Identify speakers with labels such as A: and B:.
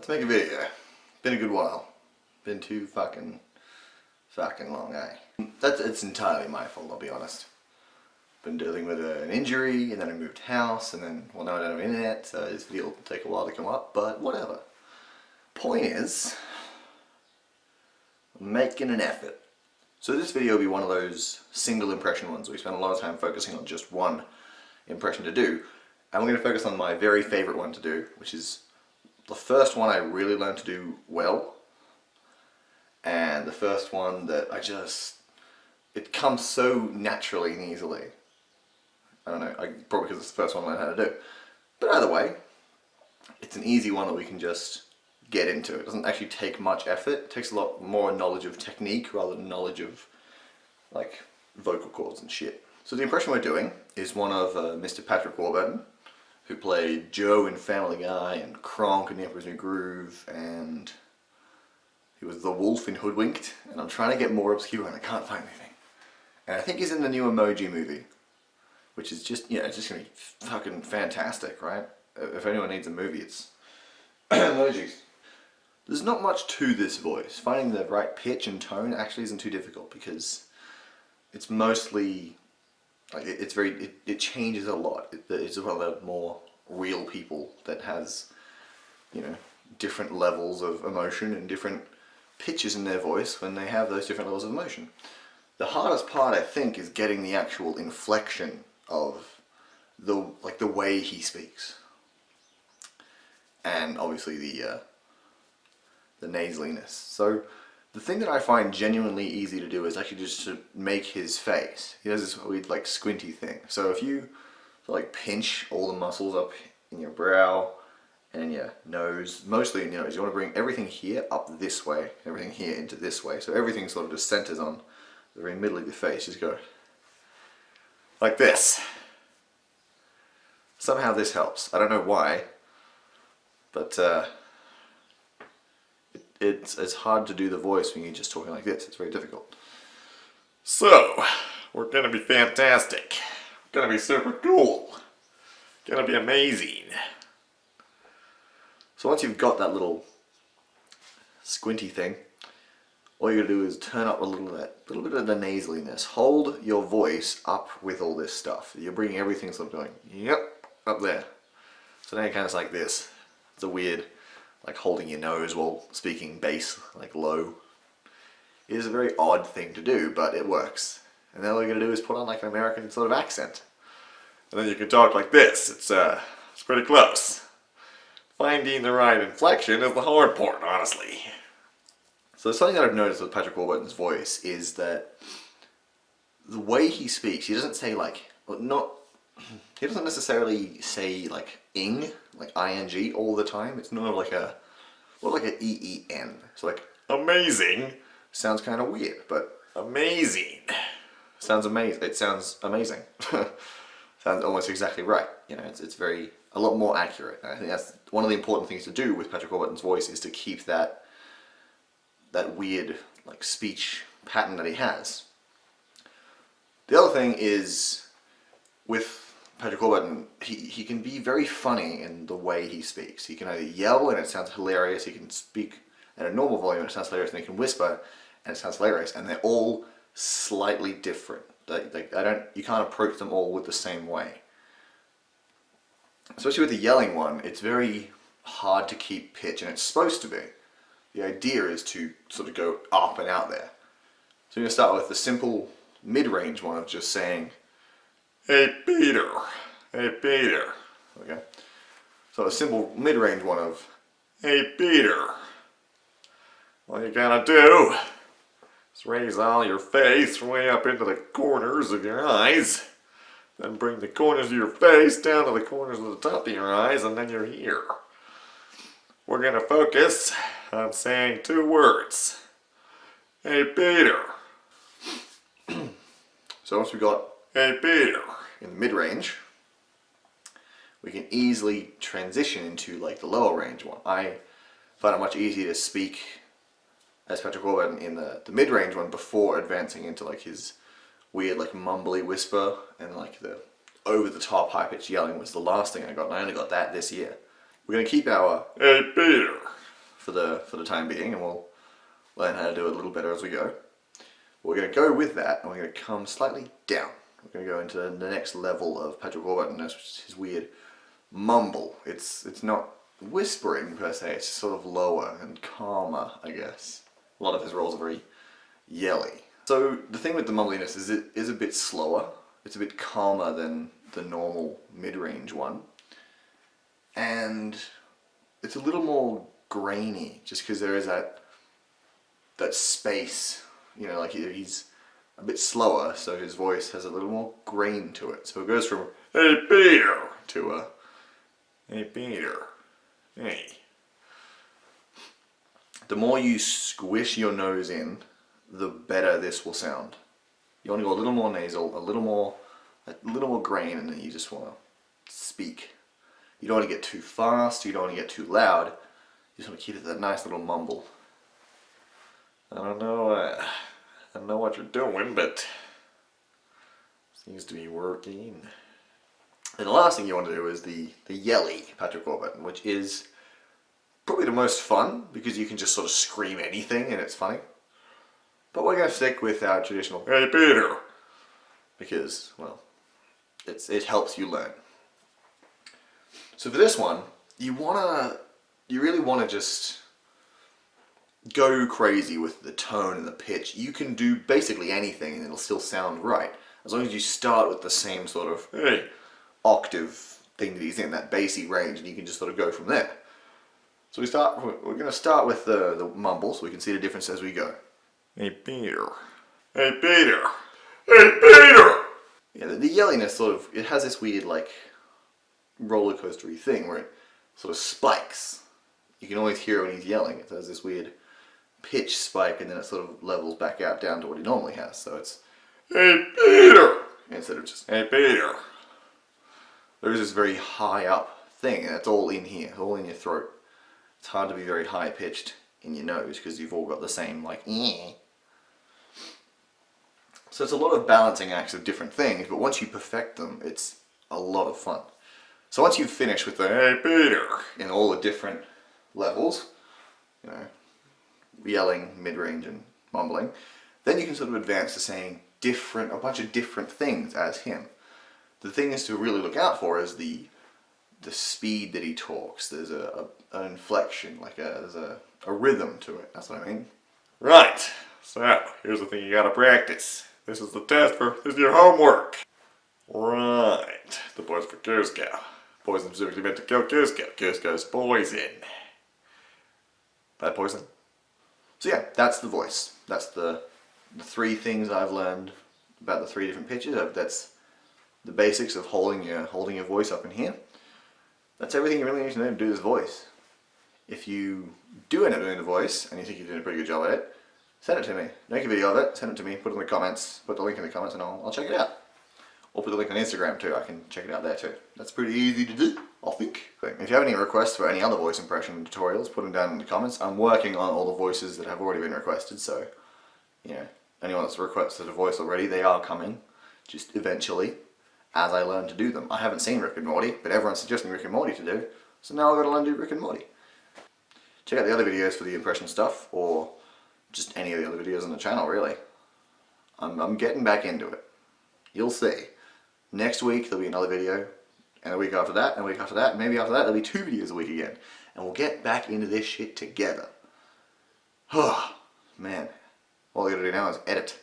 A: to make a video. Been a good while. Been too fucking long, eh? It's entirely my fault, I'll be honest. Been dealing with an injury, and then I moved house, and then, well, now I don't have internet, so this video will take a while to come up, but whatever. Point is, I'm making an effort. So this video will be one of those single impression ones. We spend a lot of time focusing on just one impression to do, and we're going to focus on my very favorite one to do, which is the first one I really learned to do well, and the first one that it comes so naturally and easily. I don't know, probably because it's the first one I learned how to do. But either way, it's an easy one that we can just get into. It doesn't actually take much effort. It takes a lot more knowledge of technique rather than knowledge of like vocal cords and shit. So the impression we're doing is one of Mr. Patrick Warburton, who played Joe in Family Guy and Kronk in The Emperor's New Groove, and he was the wolf in Hoodwinked, and I'm trying to get more obscure and I can't find anything. And I think he's in the new Emoji movie, which is just, yeah, it's just gonna be fucking fantastic, right? If anyone needs a movie, it's emojis. There's not much to this voice. Finding the right pitch and tone actually isn't too difficult because it's mostly, like, it changes a lot. It's one of the more real people that has, you know, different levels of emotion and different pitches in their voice when they have those different levels of emotion. The hardest part, I think, is getting the actual inflection of the way he speaks, and obviously the nasaliness. So the thing that I find genuinely easy to do is actually just to make his face. He does this weird like squinty thing. So if you like pinch all the muscles up in your brow and in your nose, mostly in your nose, you want to bring everything here up this way, everything here into this way. So everything sort of just centers on the very middle of your face. Just go like this. Somehow this helps. I don't know why, but it's hard to do the voice when you're just talking like this. It's very difficult. So, we're gonna be fantastic. Gonna be super cool. Gonna be amazing. So once you've got that little squinty thing, all you gotta do is turn up a little bit of the nasaliness. Hold your voice up with all this stuff. You're bringing everything sort of going, yep, up there. So now you're kind of like this. It's a weird, like holding your nose while speaking bass, like low. It is a very odd thing to do, but it works. And then all you're gonna do is put on like an American sort of accent. And then you can talk like this. It's pretty close. Finding the right inflection is the hard part, honestly. So something that I've noticed with Patrick Warburton's voice is that the way he speaks, he doesn't say like, he doesn't necessarily say like ing, like ing all the time. It's more like a E-E-N. So like amazing sounds kind of weird, but amazing sounds amazing. It sounds amazing. Sounds almost exactly right. You know, it's a lot more accurate. And I think that's one of the important things to do with Patrick Warburton's voice is to keep that weird like speech pattern that he has. The other thing is with Patrick Warburton, he can be very funny in the way he speaks. He can either yell and it sounds hilarious, he can speak at a normal volume and it sounds hilarious, and he can whisper and it sounds hilarious, and they're all slightly different. You can't approach them all with the same way. Especially with the yelling one, it's very hard to keep pitch, and it's supposed to be. The idea is to sort of go up and out there. So you're going to start with the simple mid-range one of just saying, "Hey Peter, hey Peter." Okay. So a simple mid-range one of, "Hey Peter, all you gotta do is raise all your face way up into the corners of your eyes, then bring the corners of your face down to the corners of the top of your eyes, and then you're here. We're gonna focus on saying 2 words. Hey Peter." So once we got "Hey Peter" in the mid-range, we can easily transition into like the lower range one. I find it much easier to speak as Patrick Warburton in the mid-range one before advancing into like his weird like mumbly whisper, and like the over-the-top high-pitched yelling was the last thing I got, and I only got that this year. We're going to keep our "Hey Peter" for the time being, and we'll learn how to do it a little better as we go. We're going to go with that, and we're going to come slightly down. We're going to go into the next level of Patrick Warburton, which is his weird mumble. It's not whispering per se, it's sort of lower and calmer, I guess. A lot of his roles are very yelly. So the thing with the mumbliness is it is a bit slower. It's a bit calmer than the normal mid-range one. And it's a little more grainy, just because there is that space, you know, like he's a bit slower, so his voice has a little more grain to it. So it goes from, "Hey Peter," to a, "Hey Peter, hey." The more you squish your nose in, the better this will sound. You want to go a little more nasal, a little more grain, and then you just want to speak. You don't want to get too fast, you don't want to get too loud. You just want to keep it that nice little mumble. I don't know what you're doing, but seems to be working. And the last thing you want to do is the yelly Patrick Warburton, which is probably the most fun because you can just sort of scream anything and it's funny. But we're going to stick with our traditional "Hey Peter," because, well, it helps you learn. So for this one, you really want to just go crazy with the tone and the pitch. You can do basically anything and it'll still sound right, as long as you start with the same sort of "hey" octave thing that he's in, that bassy range, and you can just sort of go from there. So we're going to start with the mumble, so we can see the difference as we go. "Hey Peter, hey Peter, hey Peter." Yeah, the yelliness sort of, it has this weird like roller coastery thing where it sort of spikes. You can always hear when he's yelling. It has this weird pitch spike, and then it sort of levels back out down to what he normally has. So it's "Hey Peter," instead of just "Hey Peter." There is this very high up thing, and it's all in here, all in your throat. It's hard to be very high pitched in your nose because you've all got the same like "eh." So it's a lot of balancing acts of different things, but once you perfect them, it's a lot of fun. So once you've finished with the "Hey Peter" in all the different levels, you know, yelling, mid-range and mumbling, then you can sort of advance to saying a bunch of different things as him. The thing is to really look out for is the speed that he talks. There's an inflection, like there's a rhythm to it. That's what I mean. Right, so here's the thing you gotta practice. This is the test this is your homework. Right, the poison for Cusco. Poison specifically meant to kill Cusco. Cusco's poison. Bad poison. So yeah, that's the voice. That's the three things I've learned about the three different pitches. That's the basics of holding your voice up in here. That's everything you really need to know to do this voice. If you do end up doing the voice and you think you're doing a pretty good job at it, send it to me. Make a video of it, send it to me, put it in the comments, put the link in the comments, and I'll check it out. Or put the link on Instagram too, I can check it out there too. That's pretty easy to do, I think. If you have any requests for any other voice impression tutorials, put them down in the comments. I'm working on all the voices that have already been requested, so, you know, anyone that's requested a voice already, they are coming, just eventually, as I learn to do them. I haven't seen Rick and Morty, but everyone's suggesting Rick and Morty to do, so now I've got to learn to do Rick and Morty. Check out the other videos for the impression stuff, or just any of the other videos on the channel, really. I'm getting back into it. You'll see. Next week there'll be another video, and a week after that, and a week after that, and maybe after that there'll be 2 videos a week again. And we'll get back into this shit together. Oh, man. All I gotta do now is edit.